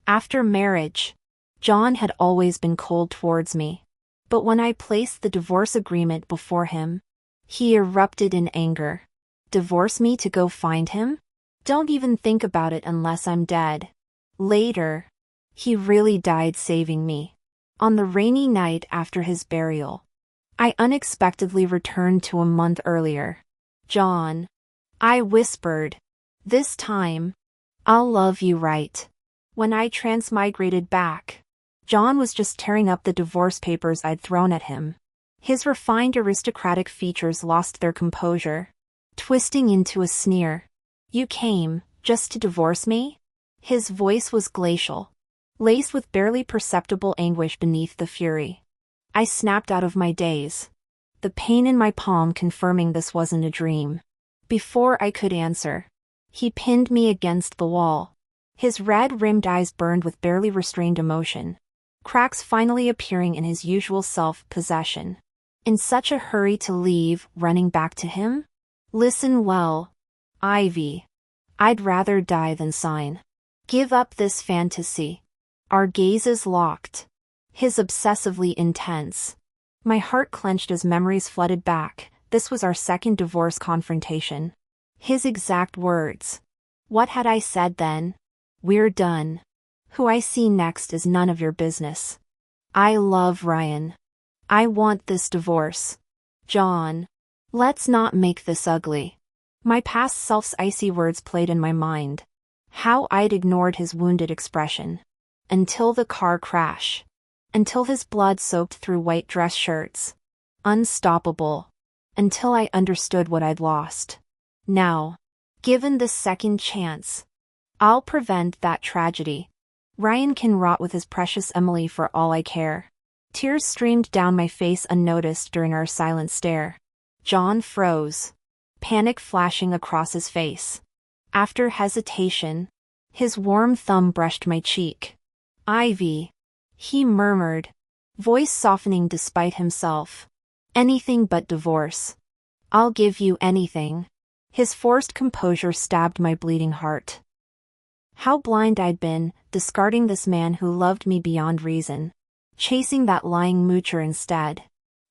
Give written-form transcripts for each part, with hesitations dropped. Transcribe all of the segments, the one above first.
After marriage, John had always been cold towards me. But when I placed the divorce agreement before him, he erupted in anger. Divorce me to go find him? Don't even think about it unless I'm dead. Later, he really died saving me. On the rainy night after his burial, I unexpectedly returned to a month earlier. John, I whispered, this time, I'll love you right. When I transmigrated back, John was just tearing up the divorce papers I'd thrown at him. His refined aristocratic features lost their composure, twisting into a sneer. You came, just to divorce me? His voice was glacial, laced with barely perceptible anguish beneath the fury. I snapped out of my daze, the pain in my palm confirming this wasn't a dream. Before I could answer, he pinned me against the wall. His red-rimmed eyes burned with barely restrained emotion, cracks finally appearing in his usual self-possession. In such a hurry to leave, running back to him? Listen well, Ivy. I'd rather die than sign. Give up this fantasy. Our gazes locked. His obsessively intense. My heart clenched as memories flooded back. This was our second divorce confrontation. His exact words. What had I said then? We're done. Who I see next is none of your business. I love Ryan. I want this divorce. John. Let's not make this ugly. My past self's icy words played in my mind. How I'd ignored his wounded expression. Until the car crash. Until his blood soaked through white dress shirts. Unstoppable. Until I understood what I'd lost. Now, given this second chance, I'll prevent that tragedy. Ryan can rot with his precious Emily for all I care. Tears streamed down my face unnoticed during our silent stare. John froze, panic flashing across his face. After hesitation, his warm thumb brushed my cheek. Ivy, he murmured, voice softening despite himself. Anything but divorce. I'll give you anything. His forced composure stabbed my bleeding heart. How blind I'd been, discarding this man who loved me beyond reason. Chasing that lying moocher instead.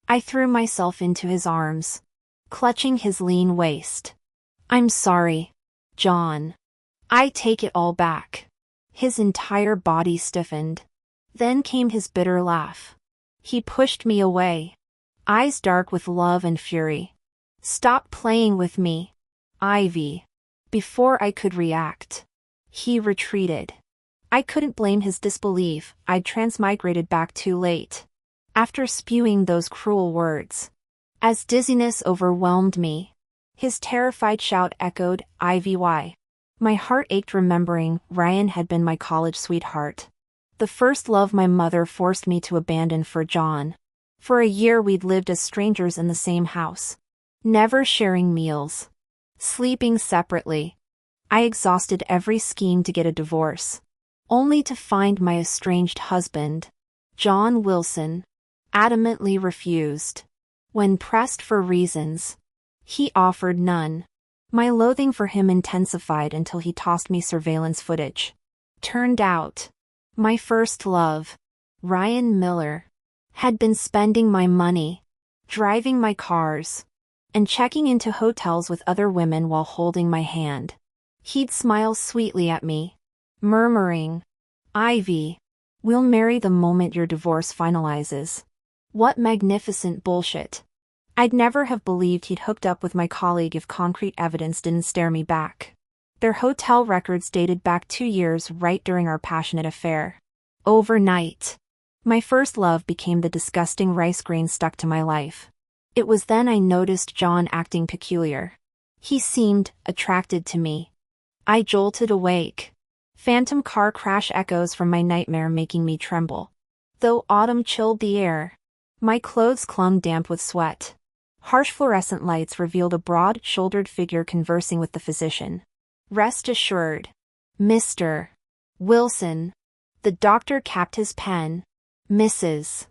I threw myself into his arms, clutching his lean waist. I'm sorry, John. I take it all back. His entire body stiffened. Then came his bitter laugh. He pushed me away, eyes dark with love and fury. Stop playing with me, Ivy. Before I could react, he retreated. I couldn't blame his disbelief, I'd transmigrated back too late. After spewing those cruel words, as dizziness overwhelmed me, his terrified shout echoed, Ivy, why? My heart ached remembering Ryan had been my college sweetheart. The first love my mother forced me to abandon for John. For a year we'd lived as strangers in the same house, never sharing meals, sleeping separately. I exhausted every scheme to get a divorce, only to find my estranged husband, John Wilson, adamantly refused. When pressed for reasons, he offered none. My loathing for him intensified until he tossed me surveillance footage. Turned out, my first love, Ryan Miller, had been spending my money, driving my cars, and checking into hotels with other women while holding my hand. He'd smile sweetly at me, murmuring, Ivy, we'll marry the moment your divorce finalizes. What magnificent bullshit. I'd never have believed he'd hooked up with my colleague if concrete evidence didn't stare me back. Their hotel records dated back 2 years right during our passionate affair. Overnight, my first love became the disgusting rice grain stuck to my life. It was then I noticed John acting peculiar. He seemed attracted to me. I jolted awake. Phantom car crash echoes from my nightmare making me tremble. Though autumn chilled the air, my clothes clung damp with sweat. Harsh fluorescent lights revealed a broad-shouldered figure conversing with the physician. Rest assured, Mr. Wilson. The doctor capped his pen. Mrs.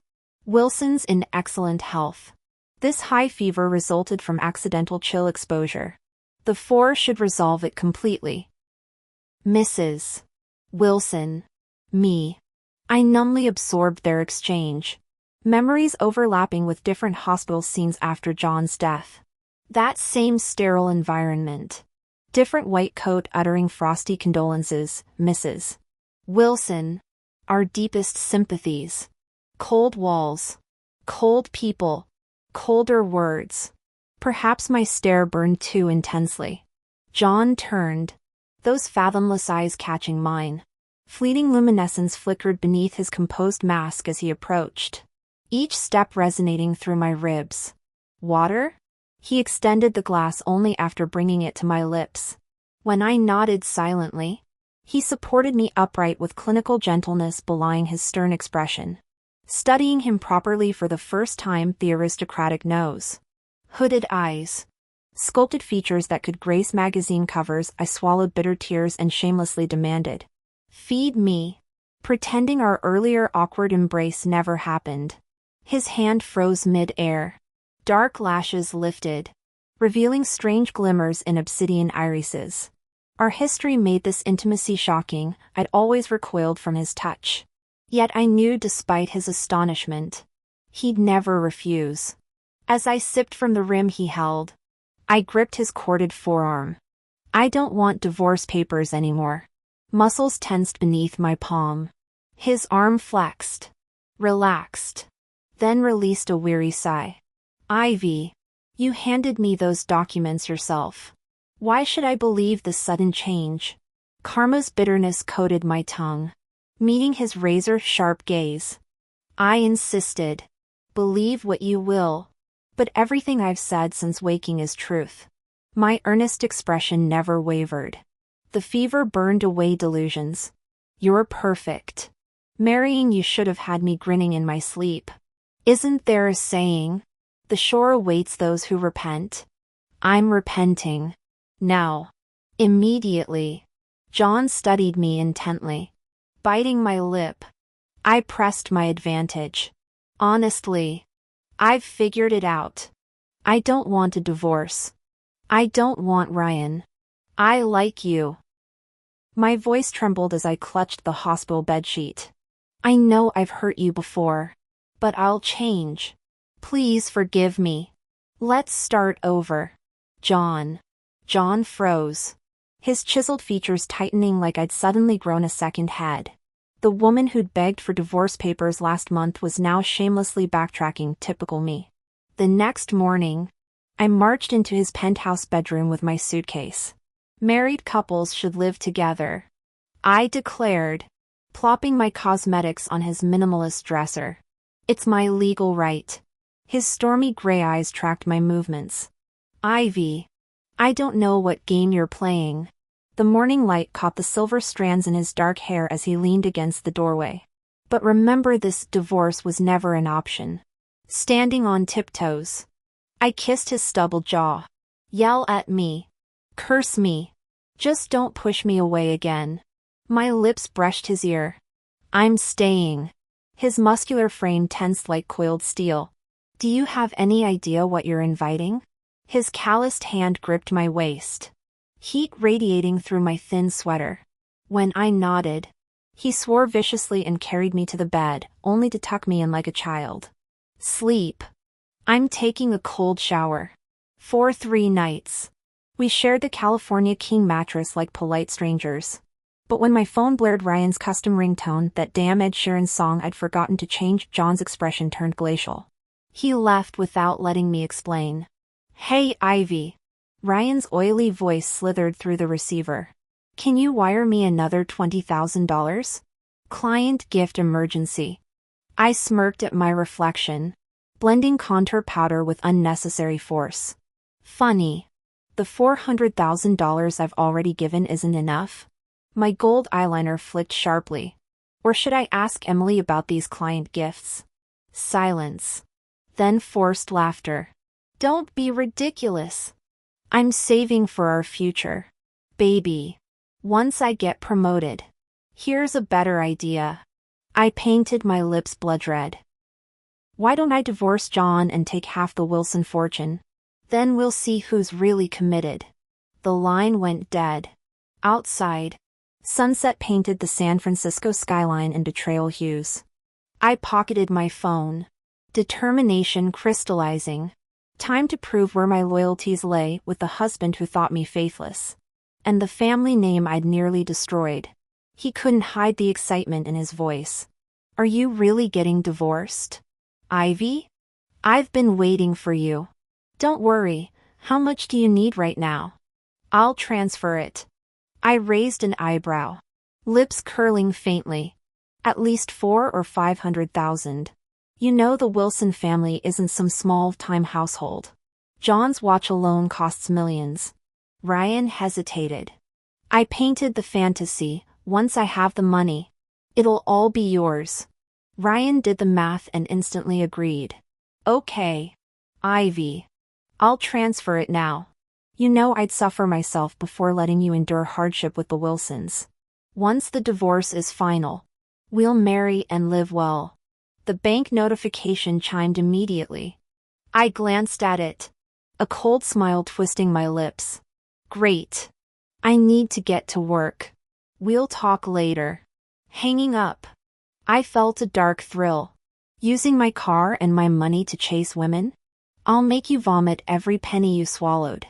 Wilson's in excellent health. This high fever resulted from accidental chill exposure. The 4 should resolve it completely. Mrs. Wilson. Me. I numbly absorbed their exchange. Memories overlapping with different hospital scenes after John's death. That same sterile environment. Different white coat uttering frosty condolences, Mrs. Wilson. Our deepest sympathies. Cold walls. Cold people. Colder words. Perhaps my stare burned too intensely. John turned. Those fathomless eyes catching mine. Fleeting luminescence flickered beneath his composed mask as he approached. Each step resonating through my ribs. Water? He extended the glass only after bringing it to my lips. When I nodded silently, he supported me upright with clinical gentleness belying his stern expression. Studying him properly for the first time, the aristocratic nose. Hooded eyes. Sculpted features that could grace magazine covers. I swallowed bitter tears and shamelessly demanded, "Feed me," pretending our earlier awkward embrace never happened. His hand froze mid-air. Dark lashes lifted, revealing strange glimmers in obsidian irises. Our history made this intimacy shocking. I'd always recoiled from his touch. Yet I knew despite his astonishment, he'd never refuse. As I sipped from the rim he held, I gripped his corded forearm. "I don't want divorce papers anymore." Muscles tensed beneath my palm. His arm flexed, relaxed, then released a weary sigh. "Ivy, you handed me those documents yourself. Why should I believe this sudden change?" Karma's bitterness coated my tongue, meeting his razor-sharp gaze. I insisted, "Believe what you will, but everything I've said since waking is truth." My earnest expression never wavered. The fever burned away delusions. "You're perfect. Marrying you should have had me grinning in my sleep. Isn't there a saying? The shore awaits those who repent." I'm repenting. Now. Immediately. John studied me intently. Biting my lip, I pressed my advantage. "Honestly, I've figured it out. I don't want a divorce. I don't want Ryan. I like you." My voice trembled as I clutched the hospital bedsheet. "I know I've hurt you before, but I'll change. Please forgive me. Let's start over." John. John froze, his chiseled features tightening like I'd suddenly grown a second head. The woman who'd begged for divorce papers last month was now shamelessly backtracking, typical me. The next morning, I marched into his penthouse bedroom with my suitcase. Married couples should live together, I declared, plopping my cosmetics on his minimalist dresser. "It's my legal right." His stormy gray eyes tracked my movements. "Ivy, I don't know what game you're playing." The morning light caught the silver strands in his dark hair as he leaned against the doorway. "But remember, this divorce was never an option." Standing on tiptoes, I kissed his stubbled jaw. "Yell at me. Curse me. Just don't push me away again." My lips brushed his ear. "I'm staying." His muscular frame tensed like coiled steel. "Do you have any idea what you're inviting?" His calloused hand gripped my waist, heat radiating through my thin sweater. When I nodded, he swore viciously and carried me to the bed, only to tuck me in like a child. "Sleep. I'm taking a cold shower." For 3 nights. We shared the California King mattress like polite strangers. But when my phone blared Ryan's custom ringtone, that damn Ed Sheeran song I'd forgotten to change, John's expression turned glacial. He left without letting me explain. "Hey, Ivy." Ryan's oily voice slithered through the receiver. "Can you wire me another $20,000? Client gift emergency." I smirked at my reflection, blending contour powder with unnecessary force. Funny. The $400,000 I've already given isn't enough? My gold eyeliner flicked sharply. Or should I ask Emily about these client gifts? Silence. Then forced laughter. "Don't be ridiculous. I'm saving for our future. Baby. Once I get promoted. Here's a better idea." I painted my lips blood red. "Why don't I divorce John and take half the Wilson fortune? Then we'll see who's really committed." The line went dead. Outside, Sunset painted the San Francisco skyline in betrayal hues. I pocketed my phone. Determination crystallizing. Time to prove where my loyalties lay with the husband who thought me faithless. And the family name I'd nearly destroyed. He couldn't hide the excitement in his voice. Are you really getting divorced? Ivy? I've been waiting for you. Don't worry, how much do you need right now? I'll transfer it. I raised an eyebrow. Lips curling faintly. At least 400,000 or 500,000. You know the Wilson family isn't some small-time household. John's watch alone costs millions. Ryan hesitated. I painted the fantasy, once I have the money. It'll all be yours. Ryan did the math and instantly agreed. Okay. Ivy. I'll transfer it now. You know I'd suffer myself before letting you endure hardship with the Wilsons. Once the divorce is final, we'll marry and live well. The bank notification chimed immediately. I glanced at it. A cold smile twisting my lips. Great. I need to get to work. We'll talk later. Hanging up. I felt a dark thrill. Using my car and my money to chase women? I'll make you vomit every penny you swallowed.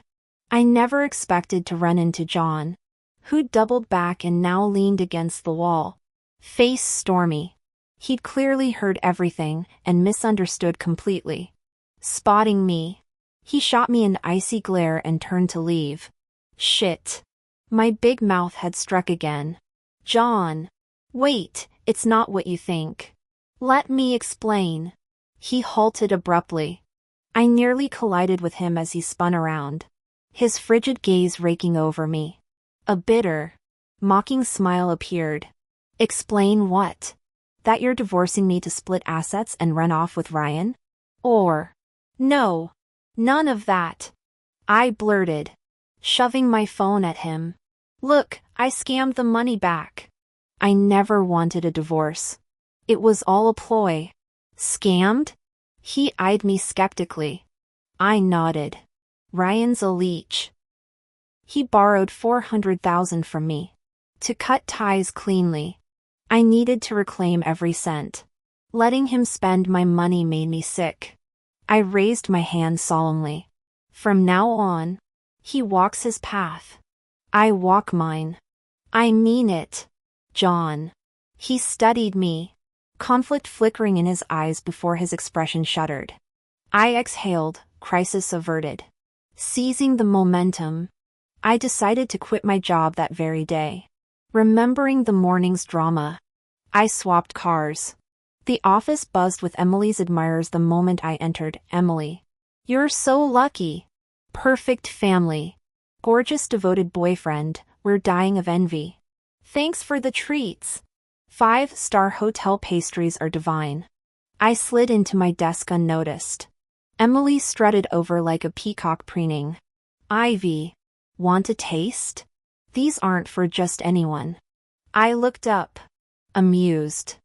I never expected to run into John, who doubled back and now leaned against the wall. Face stormy. He'd clearly heard everything and misunderstood completely. Spotting me, he shot me an icy glare and turned to leave. Shit. My big mouth had struck again. John. Wait, it's not what you think. Let me explain. He halted abruptly. I nearly collided with him as he spun around. His frigid gaze raking over me. A bitter, mocking smile appeared. Explain what? That you're divorcing me to split assets and run off with Ryan? Or, no, none of that. I blurted, shoving my phone at him. Look, I scammed the money back. I never wanted a divorce. It was all a ploy. Scammed? He eyed me skeptically. I nodded. Ryan's a leech. He borrowed 400,000 from me. To cut ties cleanly. I needed to reclaim every cent. Letting him spend my money made me sick. I raised my hand solemnly. From now on, he walks his path. I walk mine. I mean it, John. He studied me, conflict flickering in his eyes before his expression shuddered. I exhaled, crisis averted. Seizing the momentum, I decided to quit my job that very day. Remembering the morning's drama, I swapped cars. The office buzzed with Emily's admirers the moment I entered. Emily. You're so lucky. Perfect family. Gorgeous devoted boyfriend, we're dying of envy. Thanks for the treats. 5-star hotel pastries are divine. I slid into my desk unnoticed. Emily strutted over like a peacock preening. Ivy. Want a taste? These aren't for just anyone. I looked up. Amused.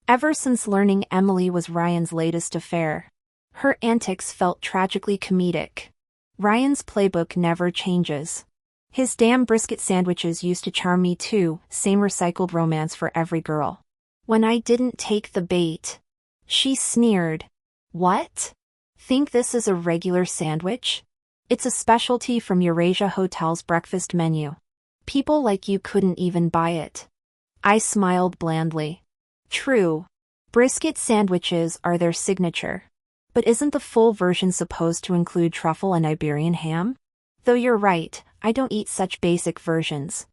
Ever since learning Emily was Ryan's latest affair, her antics felt tragically comedic. Ryan's playbook never changes. His damn brisket sandwiches used to charm me too, same recycled romance for every girl. When I didn't take the bait, she sneered. What? Think this is a regular sandwich? It's a specialty from Eurasia Hotel's breakfast menu. People like you couldn't even buy it. I smiled blandly. True. Brisket sandwiches are their signature. But isn't the full version supposed to include truffle and Iberian ham? Though you're right, I don't eat such basic versions.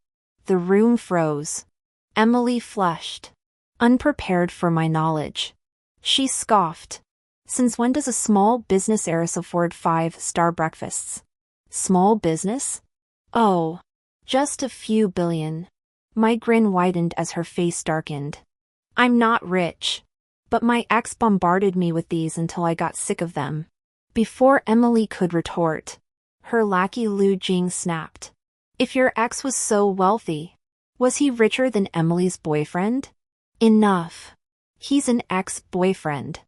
The room froze. Emily flushed, unprepared for my knowledge. She scoffed. Since when does a small business heiress afford 5-star breakfasts? Small business? Oh, just a few billion. My grin widened as her face darkened. I'm not rich. But my ex bombarded me with these until I got sick of them. Before Emily could retort, her lackey Lu Jing snapped. If your ex was so wealthy, was he richer than Emily's boyfriend? Enough. He's an ex-boyfriend.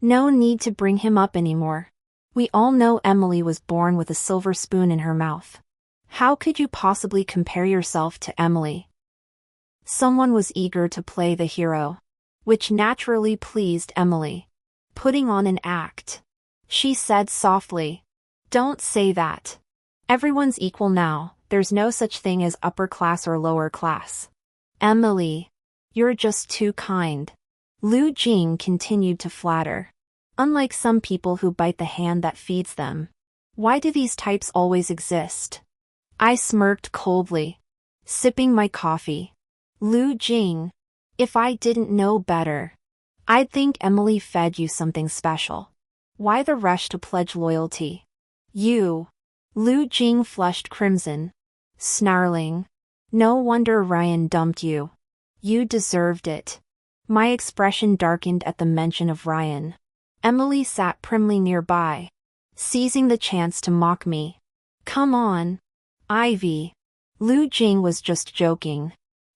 No need to bring him up anymore. We all know Emily was born with a silver spoon in her mouth. How could you possibly compare yourself to Emily? Someone was eager to play the hero, which naturally pleased Emily. Putting on an act. She said softly, "Don't say that. Everyone's equal now, there's no such thing as upper class or lower class." "Emily, you're just too kind." Lu Jing continued to flatter. "Unlike some people who bite the hand that feeds them. Why do these types always exist?" I smirked coldly, sipping my coffee. "Lu Jing, if I didn't know better, I'd think Emily fed you something special. Why the rush to pledge loyalty?" "You." Lu Jing flushed crimson, snarling, "No wonder Ryan dumped you. You deserved it." My expression darkened at the mention of Ryan. Emily sat primly nearby, seizing the chance to mock me. "Come on, Ivy. Lu Jing was just joking.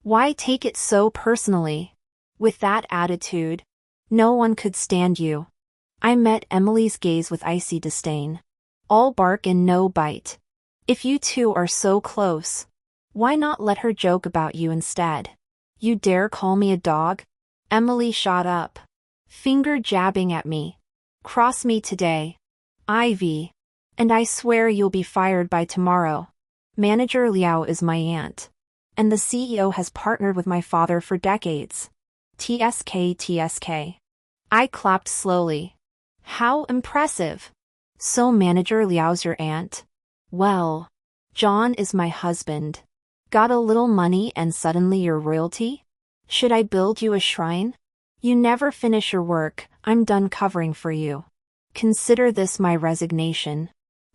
Why take it so personally? With that attitude, no one could stand you." I met Emily's gaze with icy disdain. "All bark and no bite. If you two are so close, why not let her joke about you instead?" "You dare call me a dog?" Emily shot up, finger jabbing at me. "Cross me today, Ivy, and I swear you'll be fired by tomorrow. Manager Liao is my aunt, and the CEO has partnered with my father for decades. TSK TSK. I clapped slowly. "How impressive. So Manager Liao's your aunt? Well, John is my husband. Got a little money and suddenly you're royalty? Should I build you a shrine? You never finish your work, I'm done covering for you. Consider this my resignation."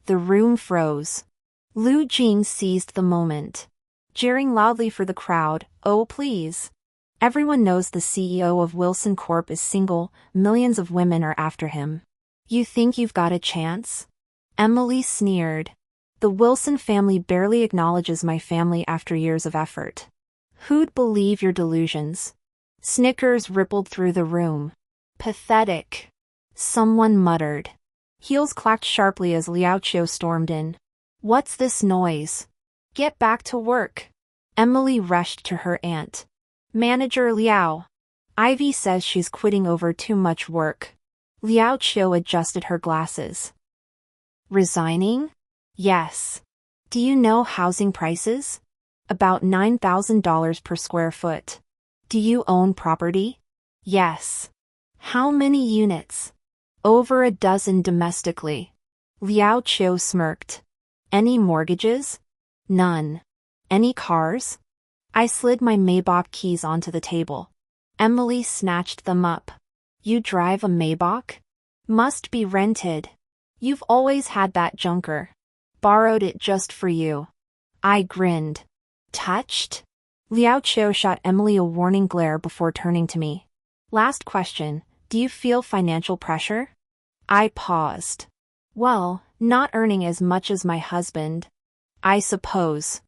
The room froze. Lu Jing seized the moment, jeering loudly for the crowd, "Oh please. Everyone knows the CEO of Wilson Corp is single, millions of women are after him. You think you've got a chance?" Emily sneered. "The Wilson family barely acknowledges my family after years of effort. Who'd believe your delusions?" Snickers rippled through the room. "Pathetic." Someone muttered. Heels clacked sharply as Liao Qiu stormed in. "What's this noise? Get back to work." Emily rushed to her aunt. "Manager Liao. Ivy says she's quitting over too much work." Liao Qiu adjusted her glasses. "Resigning?" "Yes. Do you know housing prices? About $9,000 per square foot. Do you own property?" "Yes." "How many units?" "Over a dozen domestically." Liao Qiu smirked. "Any mortgages?" "None." "Any cars?" I slid my Maybach keys onto the table. Emily snatched them up. "You drive a Maybach? Must be rented. You've always had that junker. Borrowed it just for you." I grinned. "Touched?" Liao Qiu shot Emily a warning glare before turning to me. "Last question, do you feel financial pressure?" I paused. "Well, not earning as much as my husband, I suppose."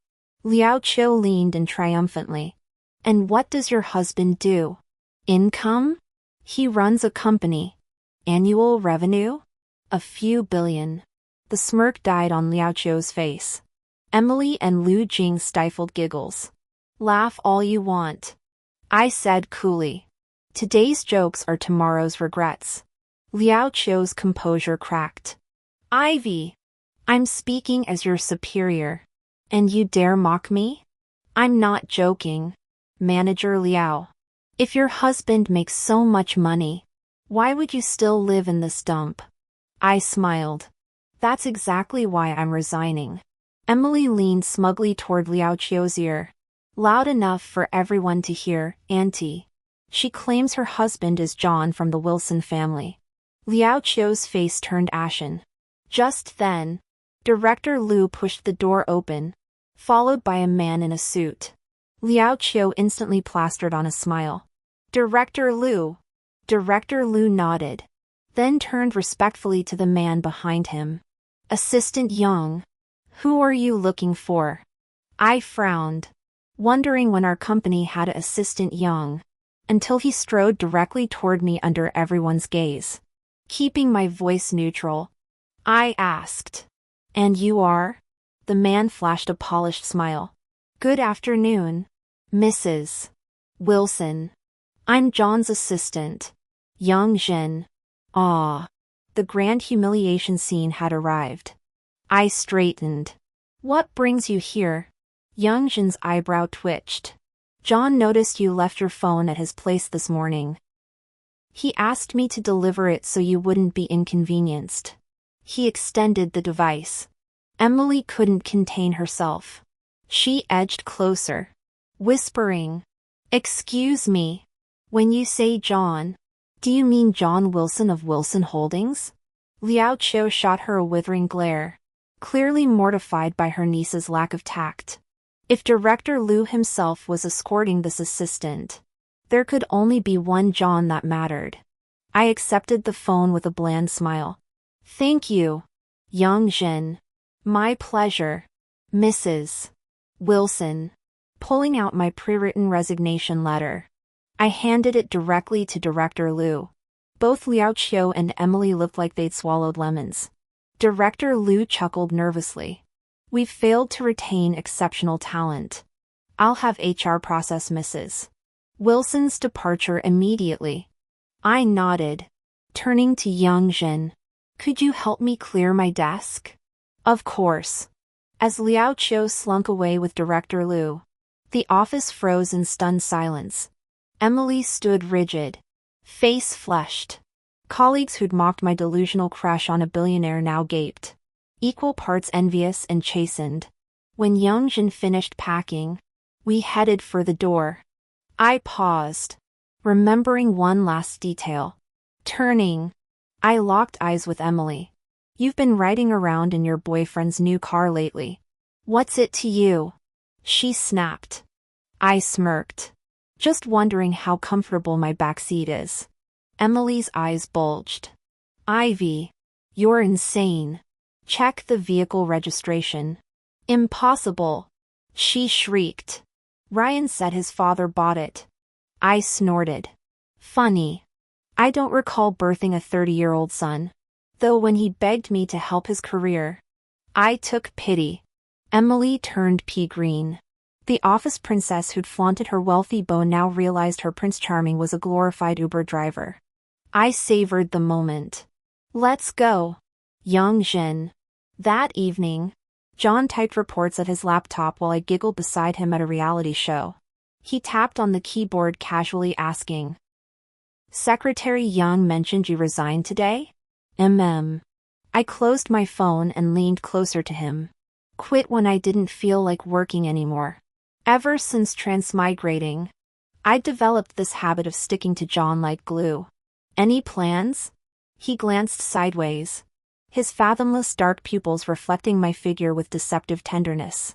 Liao Qiu leaned in triumphantly. "And what does your husband do? Income?" "He runs a company." "Annual revenue?" "A few billion." The smirk died on Liao Qiu's face. Emily and Lu Jing stifled giggles. "Laugh all you want," I said coolly. "Today's jokes are tomorrow's regrets." Liao Qiu's composure cracked. "Ivy, I'm speaking as your superior. And you dare mock me?" "I'm not joking, Manager Liao. If your husband makes so much money, why would you still live in this dump?" I smiled. "That's exactly why I'm resigning." Emily leaned smugly toward Liao Qiu's ear. "Loud enough for everyone to hear, Auntie. She claims her husband is John from the Wilson family." Liao Qiu's face turned ashen. Just then, Director Lu pushed the door open, followed by a man in a suit. Liao Qiu instantly plastered on a smile. "Director Lu." Director Lu nodded, then turned respectfully to the man behind him. "Assistant Yang. Who are you looking for?" I frowned, wondering when our company had an Assistant Yang, until he strode directly toward me under everyone's gaze. Keeping my voice neutral, I asked, "And you are?" The man flashed a polished smile. "Good afternoon, Mrs. Wilson. I'm John's assistant. Young Jin. Ah. The grand humiliation scene had arrived. I straightened. What brings you here? Young Jin's eyebrow twitched. John noticed you left your phone at his place this morning. He asked me to deliver it so you wouldn't be inconvenienced. He extended the device. Emily couldn't contain herself. She edged closer, whispering, "Excuse me. When you say John, do you mean John Wilson of Wilson Holdings?" Liao Qiu shot her a withering glare, clearly mortified by her niece's lack of tact. If Director Liu himself was escorting this assistant, there could only be one John that mattered. I accepted the phone with a bland smile. "Thank you, Young Jin." "My pleasure, Mrs. Wilson." Pulling out my pre-written resignation letter, I handed it directly to Director Liu. Both Liao Qiu and Emily looked like they'd swallowed lemons. Director Liu chuckled nervously. "We've failed to retain exceptional talent. I'll have HR process Mrs. Wilson's departure immediately." I nodded, turning to Young Jin. "Could you help me clear my desk?" "Of course." As Liao Qiu slunk away with Director Liu, the office froze in stunned silence. Emily stood rigid, face flushed. Colleagues who'd mocked my delusional crush on a billionaire now gaped, equal parts envious and chastened. When Young Jin finished packing, we headed for the door. I paused, remembering one last detail. Turning, I locked eyes with Emily. "You've been riding around in your boyfriend's new car lately. What's it to you?" she snapped. I smirked, just wondering how comfortable my backseat is. Emily's eyes bulged. "Ivy, you're insane. Check the vehicle registration." "Impossible," she shrieked. "Ryan said his father bought it." I snorted. "Funny. I don't recall birthing a 30-year-old son, though when he begged me to help his career, I took pity." Emily turned pea-green. The office princess who'd flaunted her wealthy beau now realized her Prince Charming was a glorified Uber driver. I savored the moment. "Let's go, Young Jin." That evening, John typed reports at his laptop while I giggled beside him at a reality show. He tapped on the keyboard casually asking, "Secretary Young mentioned you resigned today?" I closed my phone and leaned closer to him. "Quit when I didn't feel like working anymore." Ever since transmigrating, I'd developed this habit of sticking to John like glue. "Any plans?" He glanced sideways, his fathomless dark pupils reflecting my figure with deceptive tenderness.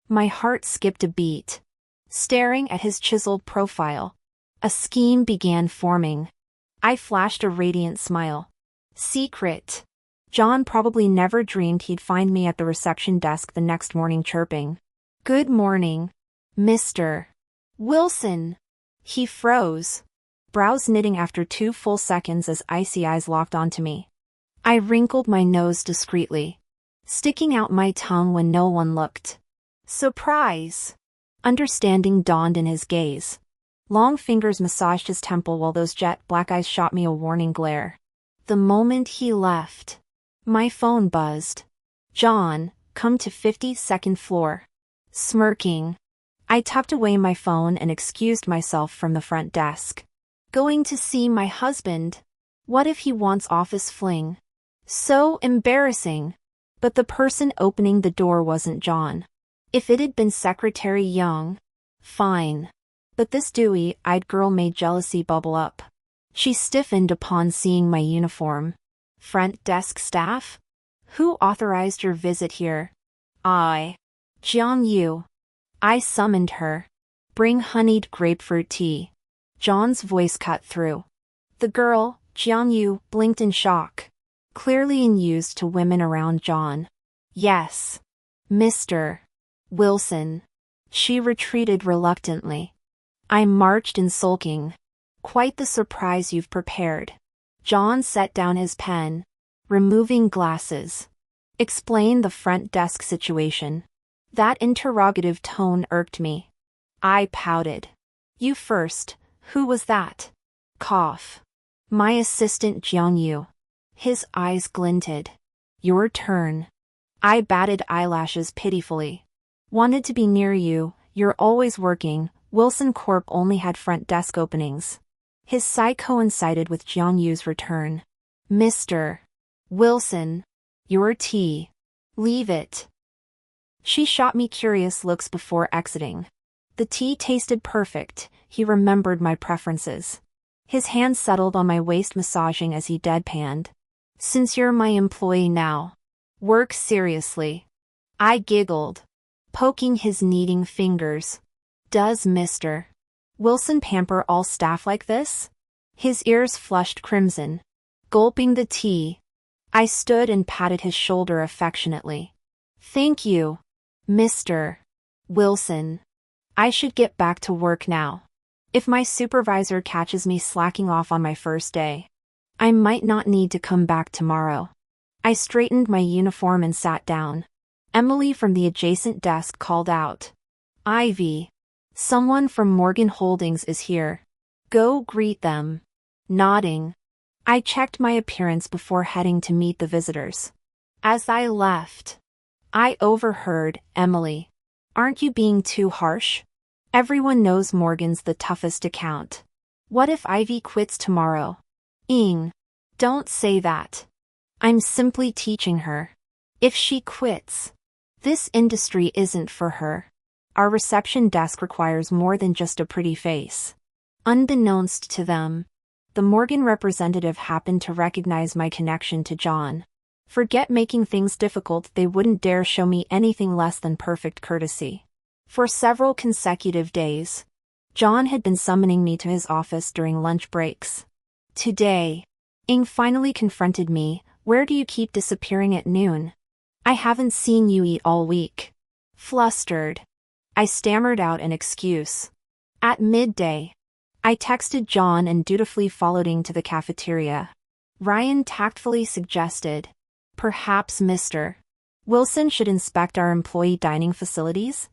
My heart skipped a beat, staring at his chiseled profile. A scheme began forming. I flashed a radiant smile. "Secret." John probably never dreamed he'd find me at the reception desk the next morning chirping, "Good morning, Mr. Wilson." He froze, brows knitting after 2 full seconds as icy eyes locked onto me. I wrinkled my nose discreetly, sticking out my tongue when no one looked. "Surprise!" Understanding dawned in his gaze. Long fingers massaged his temple while those jet black eyes shot me a warning glare. The moment he left, my phone buzzed. "John, come to 52nd floor." Smirking, I tucked away my phone and excused myself from the front desk. "Going to see my husband. What if he wants office fling?" So embarrassing. But the person opening the door wasn't John. If it had been Secretary Young, fine. But this dewy-eyed girl made jealousy bubble up. She stiffened upon seeing my uniform. "Front desk staff? Who authorized your visit here?" "I. Jiang Yu." I summoned her. "Bring honeyed grapefruit tea." John's voice cut through. The girl, Jiang Yu, blinked in shock, clearly unused to women around John. "Yes, Mr. Wilson." She retreated reluctantly. I marched in sulking. "Quite the surprise you've prepared." John set down his pen, removing glasses. "Explain the front desk situation." That interrogative tone irked me. I pouted. You first. Who was that? Cough. My assistant Jiangyu. His eyes glinted. Your turn. I batted eyelashes pitifully. Wanted to be near you, you're always working. Wilson Corp only had front desk openings. His sigh coincided with Jiangyu's return. Mr. Wilson. Your tea. Leave it. She shot me curious looks before exiting. The tea tasted perfect, he remembered my preferences. His hand settled on my waist, massaging as he deadpanned. Since you're my employee now, work seriously. I giggled, poking his kneading fingers. Does Mr. Wilson pamper all staff like this? His ears flushed crimson. Gulping the tea, I stood and patted his shoulder affectionately. Thank you, Mr. Wilson. I should get back to work now. If my supervisor catches me slacking off on my first day, I might not need to come back tomorrow. I straightened my uniform and sat down. Emily from the adjacent desk called out. Ivy. Someone from Morgan Holdings is here. Go greet them. Nodding, I checked my appearance before heading to meet the visitors. As I left, I overheard, Emily. Aren't you being too harsh? Everyone knows Morgan's the toughest account. What if Ivy quits tomorrow? Don't say that. I'm simply teaching her. If she quits, this industry isn't for her. Our reception desk requires more than just a pretty face. Unbeknownst to them, the Morgan representative happened to recognize my connection to John. Forget making things difficult, they wouldn't dare show me anything less than perfect courtesy. For several consecutive days, John had been summoning me to his office during lunch breaks. Today, finally confronted me. Where do you keep disappearing at noon? I haven't seen you eat all week. Flustered, I stammered out an excuse. At midday, I texted John and dutifully followed him to the cafeteria. Ryan tactfully suggested, perhaps Mr. Wilson should inspect our employee dining facilities?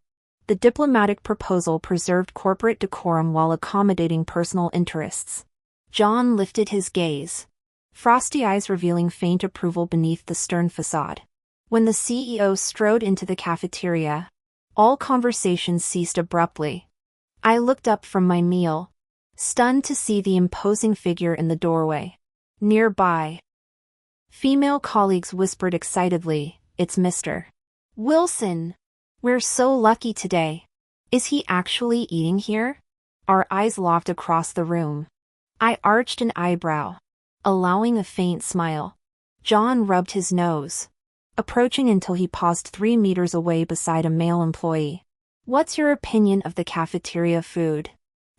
The diplomatic proposal preserved corporate decorum while accommodating personal interests. John lifted his gaze, frosty eyes revealing faint approval beneath the stern facade. When the CEO strode into the cafeteria, all conversations ceased abruptly. I looked up from my meal, stunned to see the imposing figure in the doorway. Nearby, female colleagues whispered excitedly, "It's Mr. Wilson. We're so lucky today. Is he actually eating here?" Our eyes locked across the room. I arched an eyebrow, allowing a faint smile. John rubbed his nose, approaching until he paused 3 meters away beside a male employee. "What's your opinion of the cafeteria food?"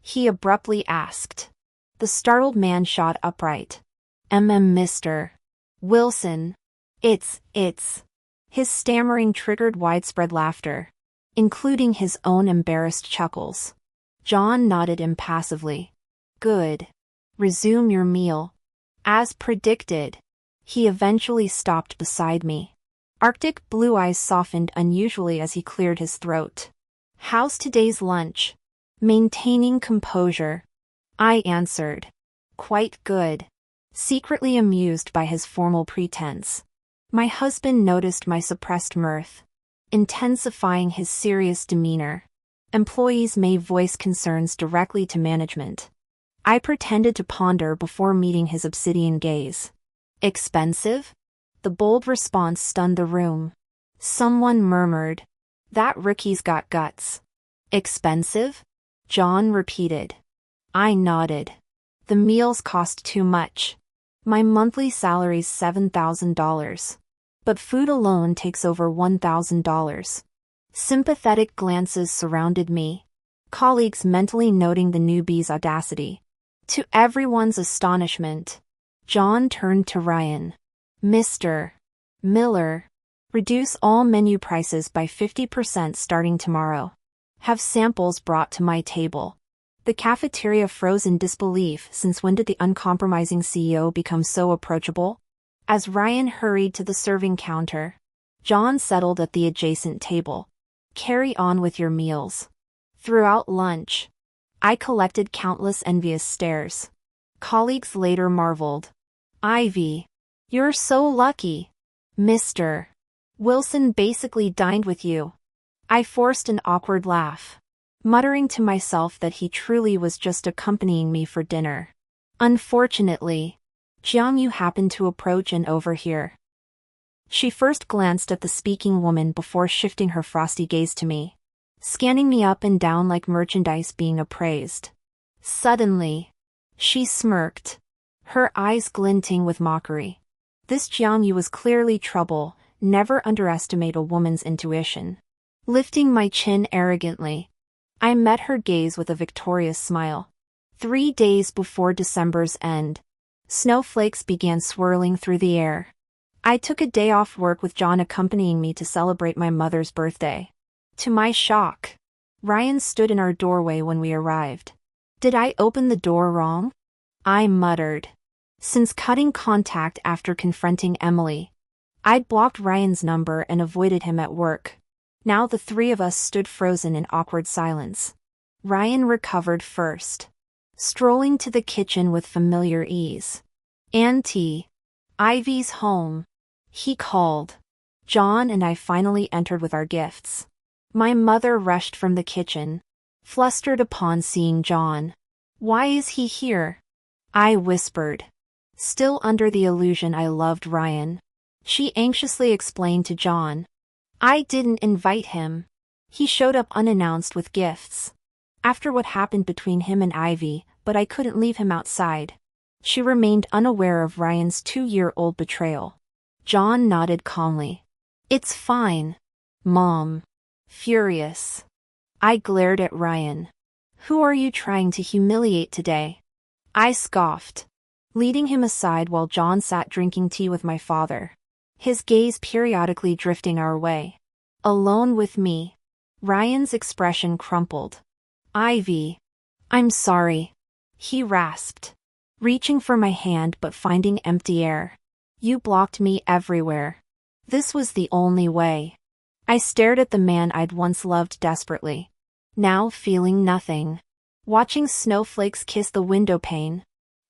he abruptly asked. The startled man shot upright. Mr. Wilson. It's. His stammering triggered widespread laughter, including his own embarrassed chuckles. John nodded impassively. Good. Resume your meal. As predicted, he eventually stopped beside me. Arctic blue eyes softened unusually as he cleared his throat. How's today's lunch? Maintaining composure, I answered. Quite good. Secretly amused by his formal pretense. My husband noticed my suppressed mirth, intensifying his serious demeanor. Employees may voice concerns directly to management. I pretended to ponder before meeting his obsidian gaze. Expensive? The bold response stunned the room. Someone murmured, "That rookie's got guts." Expensive? John repeated. I nodded. The meals cost too much. My monthly salary's $7,000. But food alone takes over $1,000. Sympathetic glances surrounded me, colleagues mentally noting the newbie's audacity. To everyone's astonishment, John turned to Ryan. Mr. Miller, reduce all menu prices by 50% starting tomorrow. Have samples brought to my table. The cafeteria froze in disbelief, since when did the uncompromising CEO become so approachable? As Ryan hurried to the serving counter, John settled at the adjacent table. Carry on with your meals. Throughout lunch, I collected countless envious stares. Colleagues later marveled. Ivy. You're so lucky. Mr. Wilson basically dined with you. I forced an awkward laugh, muttering to myself that he truly was just accompanying me for dinner. Unfortunately, Jiang Yu happened to approach and overhear. She first glanced at the speaking woman before shifting her frosty gaze to me, scanning me up and down like merchandise being appraised. Suddenly, she smirked, her eyes glinting with mockery. This Jiang Yu was clearly trouble. Never underestimate a woman's intuition. Lifting my chin arrogantly, I met her gaze with a victorious smile. 3 days before December's end, snowflakes began swirling through the air. I took a day off work with John accompanying me to celebrate my mother's birthday. To my shock, Ryan stood in our doorway when we arrived. Did I open the door wrong? I muttered. Since cutting contact after confronting Emily, I'd blocked Ryan's number and avoided him at work. Now the three of us stood frozen in awkward silence. Ryan recovered first, strolling to the kitchen with familiar ease. "Auntie, Ivy's home," he called. John and I finally entered with our gifts. My mother rushed from the kitchen, flustered upon seeing John. "Why is he here?" I whispered, still under the illusion I loved Ryan. She anxiously explained to John. "I didn't invite him. He showed up unannounced with gifts. After what happened between him and Ivy, but I couldn't leave him outside." She remained unaware of Ryan's 2-year-old betrayal. John nodded calmly. "It's fine, Mom." Furious, I glared at Ryan. "Who are you trying to humiliate today?" I scoffed, leading him aside while John sat drinking tea with my father, his gaze periodically drifting our way. Alone with me, Ryan's expression crumpled. "Ivy, I'm sorry," he rasped, reaching for my hand but finding empty air. "You blocked me everywhere. This was the only way." I stared at the man I'd once loved desperately, now feeling nothing. Watching snowflakes kiss the window pane,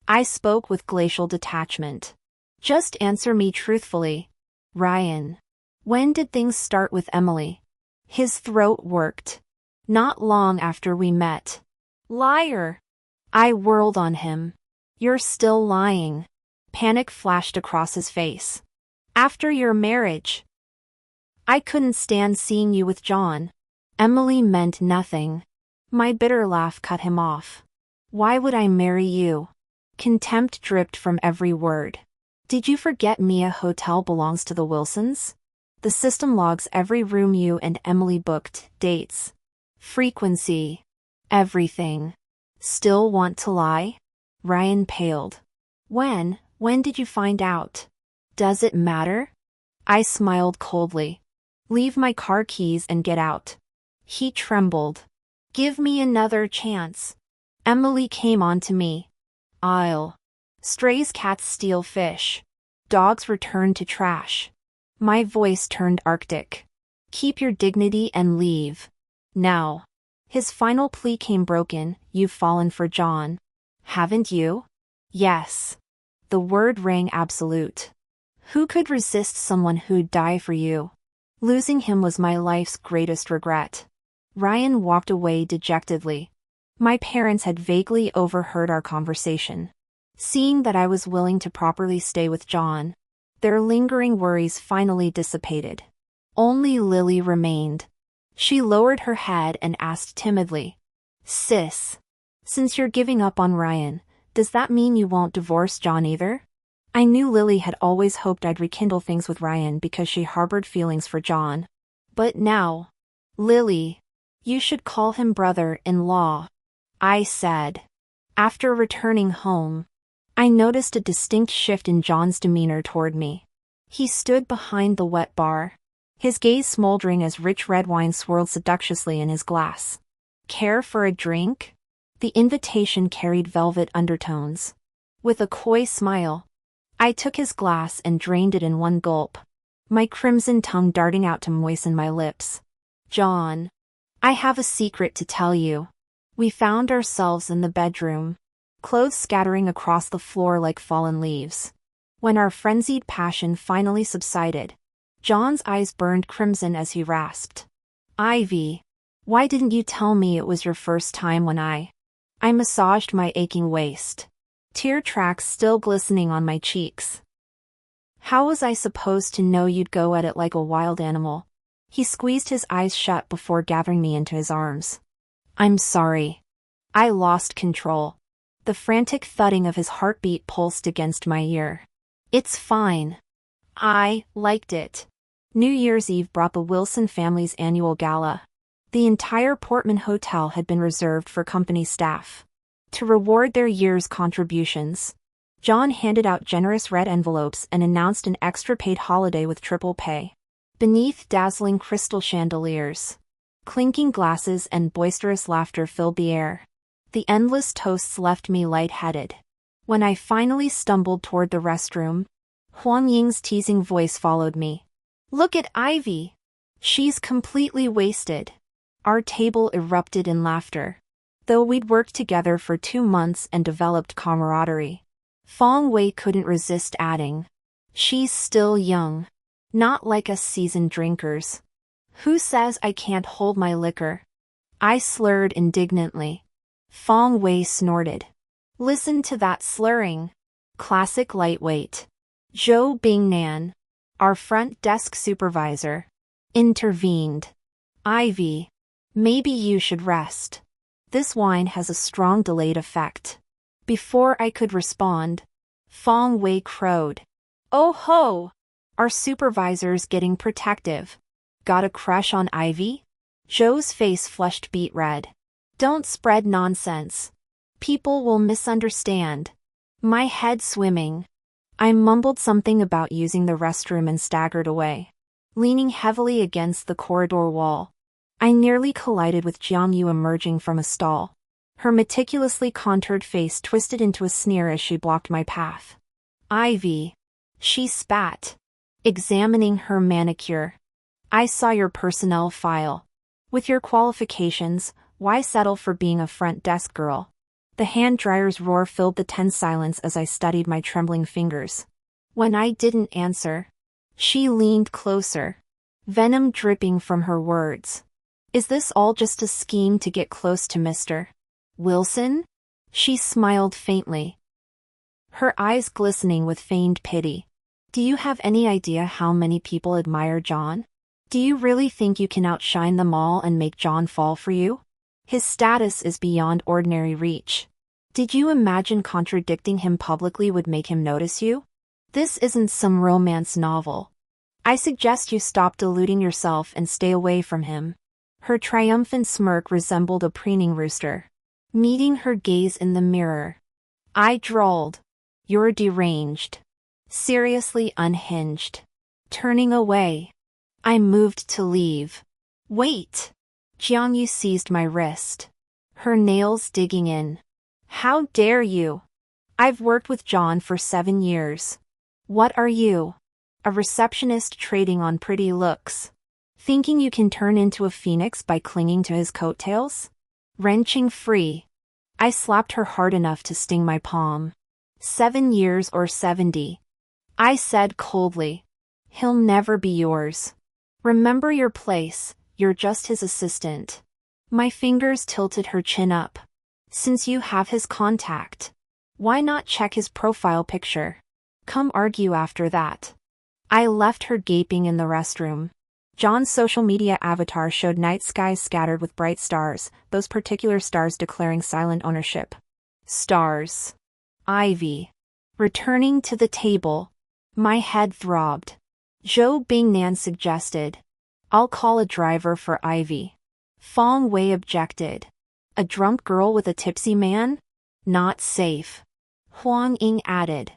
I spoke with glacial detachment. "Just answer me truthfully, Ryan. When did things start with Emily?" His throat worked. "Not long after we met." "Liar!" I whirled on him. "You're still lying." Panic flashed across his face. "After your marriage. I couldn't stand seeing you with John." Emily meant nothing. My bitter laugh cut him off. "Why would I marry you?" Contempt dripped from every word. "Did you forget Mia Hotel belongs to the Wilsons? The system logs every room you and Emily booked, dates, frequency, everything. Still want to lie?" Ryan paled. When did you find out? Does it matter?" I smiled coldly. "Leave my car keys and get out." He trembled. "Give me another chance." Emily came on to me. Strays cats steal fish. Dogs return to trash." My voice turned arctic. "Keep your dignity and leave. Now." His final plea came broken. "You've fallen for John. Haven't you?" "Yes." The word rang absolute. Who could resist someone who'd die for you? Losing him was my life's greatest regret. Ryan walked away dejectedly. My parents had vaguely overheard our conversation. Seeing that I was willing to properly stay with John, their lingering worries finally dissipated. Only Lily remained. She lowered her head and asked timidly, "Sis, since you're giving up on Ryan, does that mean you won't divorce John either?" I knew Lily had always hoped I'd rekindle things with Ryan because she harbored feelings for John. But now, "Lily, you should call him brother-in-law," I said. After returning home, I noticed a distinct shift in John's demeanor toward me. He stood behind the wet bar, his gaze smoldering as rich red wine swirled seductiously in his glass. "Care for a drink?" The invitation carried velvet undertones. With a coy smile, I took his glass and drained it in one gulp, my crimson tongue darting out to moisten my lips. "John, I have a secret to tell you. We found ourselves in the bedroom, clothes scattering across the floor like fallen leaves. When our frenzied passion finally subsided, John's eyes burned crimson as he rasped, "Ivy, why didn't you tell me it was your first time when I massaged my aching waist, tear tracks still glistening on my cheeks. How was I supposed to know you'd go at it like a wild animal?" He squeezed his eyes shut before gathering me into his arms. "I'm sorry. I lost control." The frantic thudding of his heartbeat pulsed against my ear. "It's fine. I liked it." New Year's Eve brought the Wilson family's annual gala. The entire Portman Hotel had been reserved for company staff. To reward their year's contributions, John handed out generous red envelopes and announced an extra paid holiday with triple pay. Beneath dazzling crystal chandeliers, clinking glasses and boisterous laughter filled the air. The endless toasts left me lightheaded. When I finally stumbled toward the restroom, Huang Ying's teasing voice followed me. "Look at Ivy. She's completely wasted." Our table erupted in laughter. Though we'd worked together for 2 months and developed camaraderie, Fong Wei couldn't resist adding, "She's still young. Not like us seasoned drinkers." "Who says I can't hold my liquor?" I slurred indignantly. Fong Wei snorted. "Listen to that slurring. Classic lightweight." Zhou Bingnan, our front desk supervisor, intervened. "Ivy, maybe you should rest. This wine has a strong delayed effect." Before I could respond, Fong Wei crowed, "Oh ho! Our supervisor's getting protective. Got a crush on Ivy?" Zhou's face flushed beet red. "Don't spread nonsense. People will misunderstand." My head swimming, I mumbled something about using the restroom and staggered away. Leaning heavily against the corridor wall, I nearly collided with Jiang Yu emerging from a stall. Her meticulously contoured face twisted into a sneer as she blocked my path. "Ivy," she spat, examining her manicure. "I saw your personnel file. With your qualifications, why settle for being a front desk girl?" The hand dryer's roar filled the tense silence as I studied my trembling fingers. When I didn't answer, she leaned closer, venom dripping from her words. "Is this all just a scheme to get close to Mr. Wilson?" She smiled faintly, her eyes glistening with feigned pity. "Do you have any idea how many people admire John? Do you really think you can outshine them all and make John fall for you? His status is beyond ordinary reach. Did you imagine contradicting him publicly would make him notice you? This isn't some romance novel. I suggest you stop deluding yourself and stay away from him." Her triumphant smirk resembled a preening rooster, meeting her gaze in the mirror. I drawled, "You're deranged. Seriously unhinged." Turning away, I moved to leave. "Wait!" Jiang Yu seized my wrist, her nails digging in. "How dare you? I've worked with John for 7 years. What are you? A receptionist trading on pretty looks? Thinking you can turn into a phoenix by clinging to his coattails?" Wrenching free, I slapped her hard enough to sting my palm. 7 years or 70. I said coldly. "He'll never be yours. Remember your place, you're just his assistant." My fingers tilted her chin up. "Since you have his contact, why not check his profile picture? Come argue after that." I left her gaping in the restroom. John's social media avatar showed night skies scattered with bright stars, those particular stars declaring silent ownership. Stars. Ivy. Returning to the table, my head throbbed. Zhou Bingnan suggested, "I'll call a driver for Ivy." Fong Wei objected. "A drunk girl with a tipsy man? Not safe." Huang Ying added,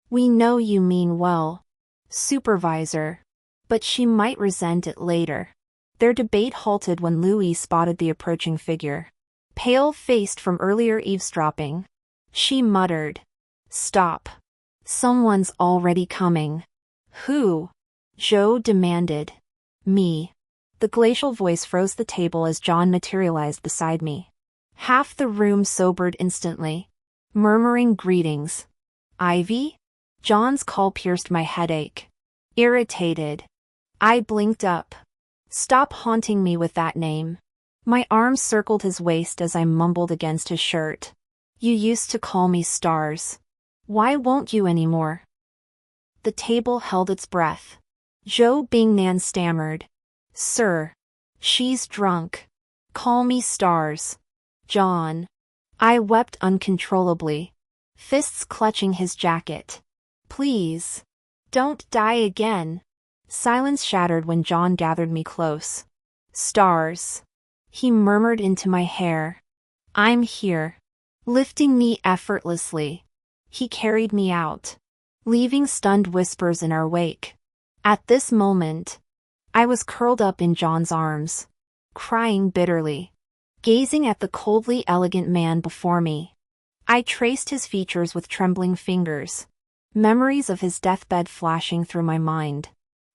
"We know you mean well, supervisor, but she might resent it later." Their debate halted when Louis spotted the approaching figure. Pale-faced from earlier eavesdropping, she muttered, "Stop. Someone's already coming." "Who?" Zhou demanded. "Me." The glacial voice froze the table as John materialized beside me. Half the room sobered instantly, murmuring greetings. Ivy? John's call pierced my headache. Irritated, I blinked up. Stop haunting me with that name. My arms circled his waist as I mumbled against his shirt. You used to call me Stars. Why won't you anymore? The table held its breath. Joe Bingnan stammered. Sir. She's drunk. Call me Stars. John. I wept uncontrollably, fists clutching his jacket. Please. Don't die again. Silence shattered when John gathered me close. Stars. He murmured into my hair. I'm here. Lifting me effortlessly. He carried me out, leaving stunned whispers in our wake. At this moment, I was curled up in John's arms, crying bitterly, gazing at the coldly elegant man before me. I traced his features with trembling fingers, memories of his deathbed flashing through my mind.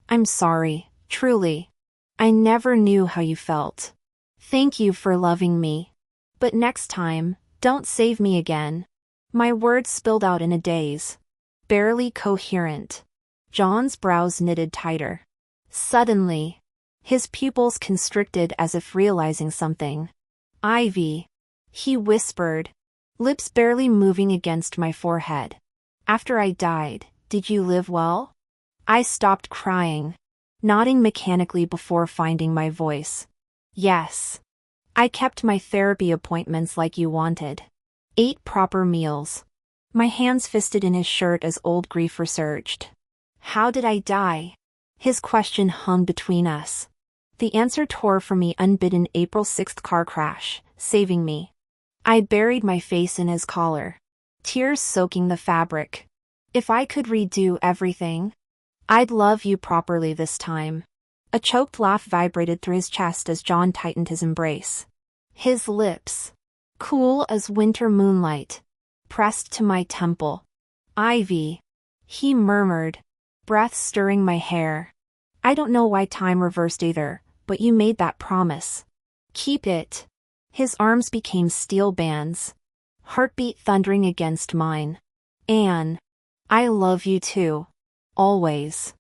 I'm sorry, truly. I never knew how you felt. Thank you for loving me. But next time, don't save me again. My words spilled out in a daze, barely coherent. John's brows knitted tighter. Suddenly, his pupils constricted as if realizing something. Ivy, he whispered, lips barely moving against my forehead. After I died, did you live well? I stopped crying, nodding mechanically before finding my voice. Yes. I kept my therapy appointments like you wanted. Ate proper meals. My hands fisted in his shirt as old grief resurged. How did I die? His question hung between us. The answer tore from me unbidden. April 6th car crash, saving me. I buried my face in his collar, tears soaking the fabric. If I could redo everything, I'd love you properly this time. A choked laugh vibrated through his chest as John tightened his embrace. His lips, cool as winter moonlight, pressed to my temple. Ivy, he murmured, breath stirring my hair. I don't know why time reversed either, but you made that promise. Keep it. His arms became steel bands, heartbeat thundering against mine. Anne, I love you too. Always.